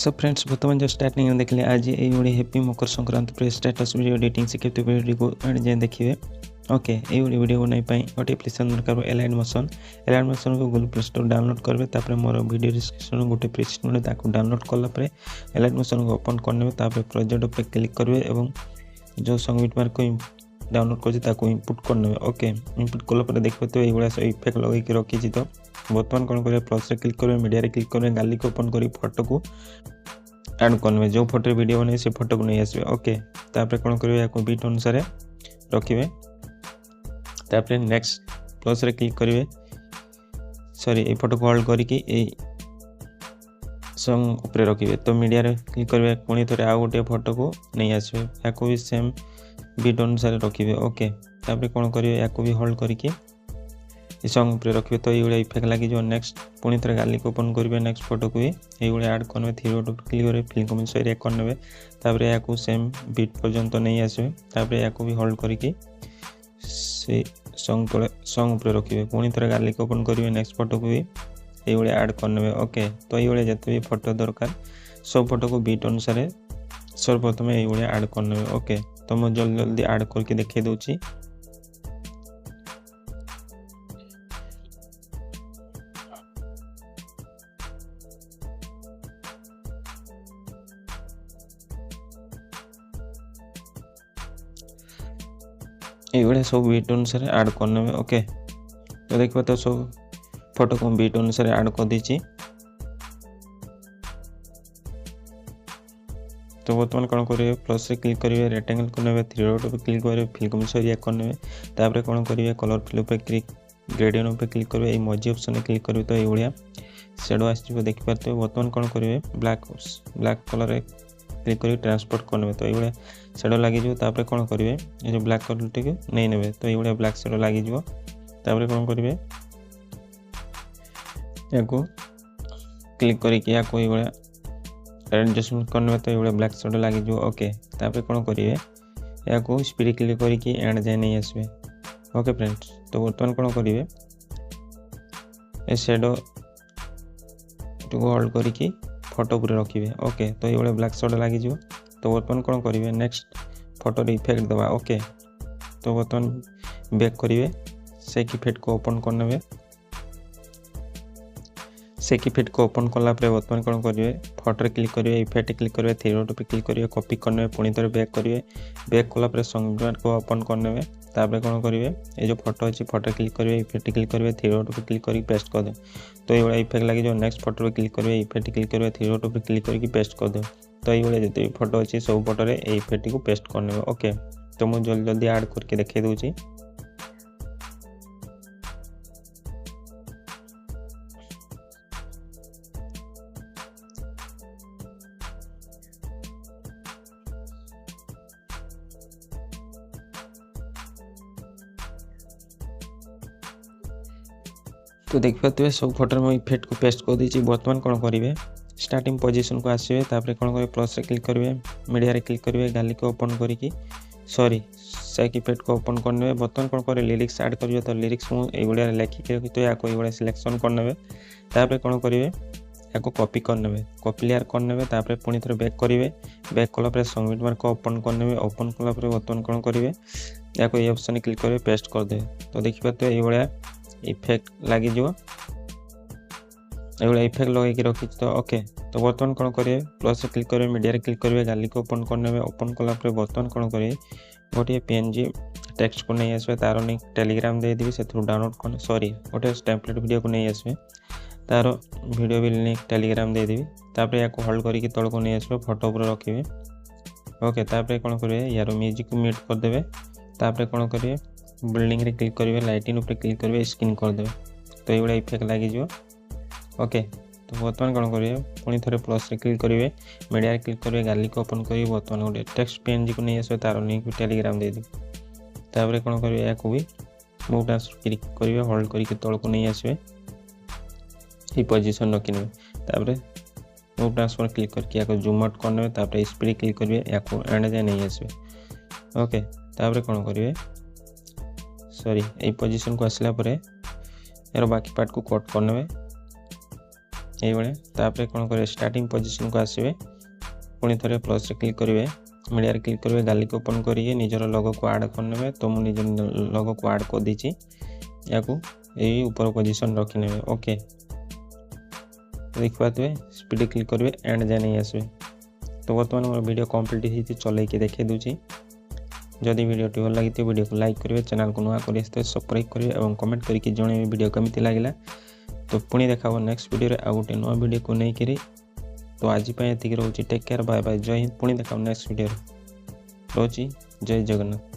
So friends बर्तमान जो starting देखिए आज ये हैप्पी मकर संक्रांति पर स्टेटस वीडियो एडिटिंग शिखे वीडियो को जाए देखिए। ओके ये वीडियो बनाई गोटे एप्लिकेशन दरकार एलाइट मोशन को गूगल प्ले स्टोर डाउनलोड करेंगे। तापर मोर वीडियो डिस्क्रिप्शन गोटे एप्लिकेशन डाउनलोड कलापर एलाइट मोशन को ओपन करने प्रोजेक्ट पर क्लिक करेंगे और जो संगीत मार्क को डाउनलोड कर इनपुट करने। ओके इनपुट कलापर देखिए तो ये सब इफेक्ट लगे रखी। तो बर्तमान कौन करेंगे प्लस क्लिक करेंगे मीडिया क्लिक करेंगे गाली को ओपन कर फोटो को ऐड करने जो फोटो वीडियो बने से फोटो को नहीं आसबे। ओके तापर कौन करेंगे या बीट अनुसार रखिए। तापर नेक्स्ट प्लस क्लिक करेंगे सॉरी ये फोटो को होल्ड करके सॉन्ग ऊपर रखिए। तो मीडिया क्लिक करेंगे पुणी थे आउ गोटे फोटो को नहीं आसबे या भी सेम बीट अनुसार रखिए। ओके तापर कौन करेंगे या भी होल्ड करके सॉन्ग ऊपर रखिए। तो ये इफेक्ट लगी जो नेक्स्ट पुणी थे गाली को ओपन करेंगे नेक्स्ट फोटो को ये ऐड करने थ्री डॉट क्लिक करेंगे फिल्म कमेंट्स एरिया करने। तापर या सेम बीट पर्यंत नहीं आसबे तापर या भी होल्ड करके सॉन्ग ऊपर रखिए पुणी थे गाली को ओपन करेंगे नेक्स्ट फोटो को ये ऐड करने। ओके तो ये जिते भी फोटो दरकार सब फोटो को बीट अनुसार सर्वप्रथम ये ऐड करने। ओके तो मैं जल्दी जल्दी ऐड करके देखिए दूसरी। ये सब बीट अनुसार ऐड करने। ओके तो देखिए तो सब फोटो को बीट अनुसार ऐड कर दीची। तो बर्तमान कौन करेंगे प्लस से क्लिक करेंगे रेक्टेंगल करने थ्री डॉट पे क्लिक करेंगे फिल्म कमेंट्स एरिया करने। तापर कौन करेंगे कलर फिल पे क्लिक ग्रेडियंट पे क्लिक करेंगे मजी ऑप्शन में क्लिक करेंगे। तो ये शेडो आसो देखिए। बर्तमान कौन करेंगे ब्लैक कलर क्लिक कर ट्रांसपोर्ट करने। तो ये शेडो लगे तापर कौन करेंगे ये जो ब्लैक कलर टी नहीं ने। तो ये ब्लैक शेडो लगे तापर कौन करेंगे या क्लिक करके एडजस्टमेंट करने। तो ये ब्लैक शेडो लगे। ओके तापर कौन करेंगे या स्पीड क्लिक करके एंड जाए नहीं आसबे। ओके फ्रेंड्स तो बर्तमान कौन करेंगे ए शेडो को होल्ड करके फोटो पूरे रखिए। ओके तो ये ब्लैक शेडो लगे। तो बर्तमान कौन करेंगे नेक्स्ट फोटो इफेक्ट दबा। ओके तो बर्तमान बैक करेंगे से इफेक्ट को ओपन करने। से इफेक्ट को ओपन कला बर्तमान कौन करेंगे फोटो क्लिक करेंगे इफेक्ट क्लिक करेंगे थ्री डॉट पे क्लिक करेंगे कॉपी करने पुणी थे बैक करेंगे बैक कला संगीत को ओपन करने। तापर कौन करेंगे ये जो फोटो अच्छी फोटो क्लिक करेंगे इफेक्ट क्लिक करेंगे थ्री डॉट पे क्लिक करके पेस्ट कर दे। तो ये इफेक्ट लगे जो नेक्स्ट फोटो पे क्लिक करेंगे इफेक्ट क्लिक करेंगे थ्री डॉट पे क्लिक करके पेस्ट कर दे। तो ये जिते भी फोटो अच्छी सब फोटो इफेक्ट को पेस्ट करने। ओके तो मुझे जल्दी जल्दी ऐड करके देखिए दूसरी। तो देख पाते सब फोटो में इफेक्ट को पेस्ट कर दीजिए। बर्तमान कौन करेंगे स्टार्टिंग पोजीशन को आसवे तापर कौन करेंगे प्लस से क्लिक करेंगे मीडिया क्लिक करेंगे गाली को ओपन करके सॉरी सेक इफेक्ट को ओपन करने। बर्तमान कौन करेंगे लिरिक्स ऐड करेंगे। तो लिरिक्स मुझे लिखिक रखी तो या सिलेक्शन करने। तापर कौन करेंगे या कॉपी करने कॉपी लेयर करने। तापर पुणी थे बैक करेंगे बैक कला संगीत मार्क ओपन करने। ओपन कला बर्तमान कौन करेंगे या ये ऑप्शन क्लिक करेंगे पेस्ट कर दे। तो देखिए पाते ये इफेक्ट लगे ये इफेक्ट लगे रखी। तो ओके तो बर्तमान कौन करेंगे प्लस क्लिक करेंगे मीडिया क्लिक करेंगे गाली को ओपन करने। ओपन कला बर्तमान कौन करेंगे गोटे PNG टेक्स्ट को नहीं आसबे तार लिंक टेलीग्राम दे देवी से डाउनलोड कर सॉरी गोटे टेम्पलेट वीडियो को नहीं आसबे तार वीडियो भी लिंक टेलीग्राम दे देवी। तापर या होल्ड करके तल को नहीं आसबे फोटो ऊपर रखिए। ओके तापर कौन करेंगे यार म्यूजिक को म्यूट करदे। तापर कौन करेंगे बिल्डिंग रे क्लिक करेंगे लाइटिंग ऊपर क्लिक करेंगे स्क्रीन करदे। तो ये इफेक्ट लगे। ओके तो बर्तमान कौन करेंगे पुणी थे प्लस रे क्लिक करेंगे मीडिया क्लिक करेंगे गाली को ओपन करेंगे। बर्तमान गोटे टेक्स्ट PNG को नहीं आसबे तार लिंक भी टेलीग्राम दे दी। तापर कौन करेंगे या भी मूव ट्रांसफर क्लिक करेंगे होल्ड करके तल को नहीं आसबे ये पोजीशन रखिने। तापर मूव ट्रांसफर क्लिक करके या जूम आउट करने। तापर स्पीड क्लिक करेंगे या एंड जाए नहीं आसबे। ओके तापर कौन करेंगे सॉरी ये पोजीशन को आसला यार बाकी पार्ट को कट करने। ये तापर कौन करेंगे स्टार्टिंग पोजिशन को आसवे पुणी थे प्लस क्लिक करेंगे मीडिया क्लिक करेंगे गाली को ओपन करिए निजर लोगो को ऐड करने तो मुझे निजर लोगो को ऐड कर दीची या यही ऊपर पोजिशन रखने ओके देखिए स्पीड क्लिक करेंगे एंड जाए नहीं आसवे तो बर्तमान मोर वीडियो कंप्लीट होती चल देखे दूसरी जदि वीडियो भल लगी वीडियो को लाइक करेंगे चैनल को नुआ कर सब्सक्राइब करेंगे और कमेंट करके जन वीडियो केमी लगे तो पुणी देखा नेक्स्ट वीडियो आ गोटे नुआ वीडियो को लेकर तो आज ये रोचे टेक केयर बाय बाय जय हिंद पुणी देखा नेक्स्ट वीडियो रोची जय जगन्नाथ।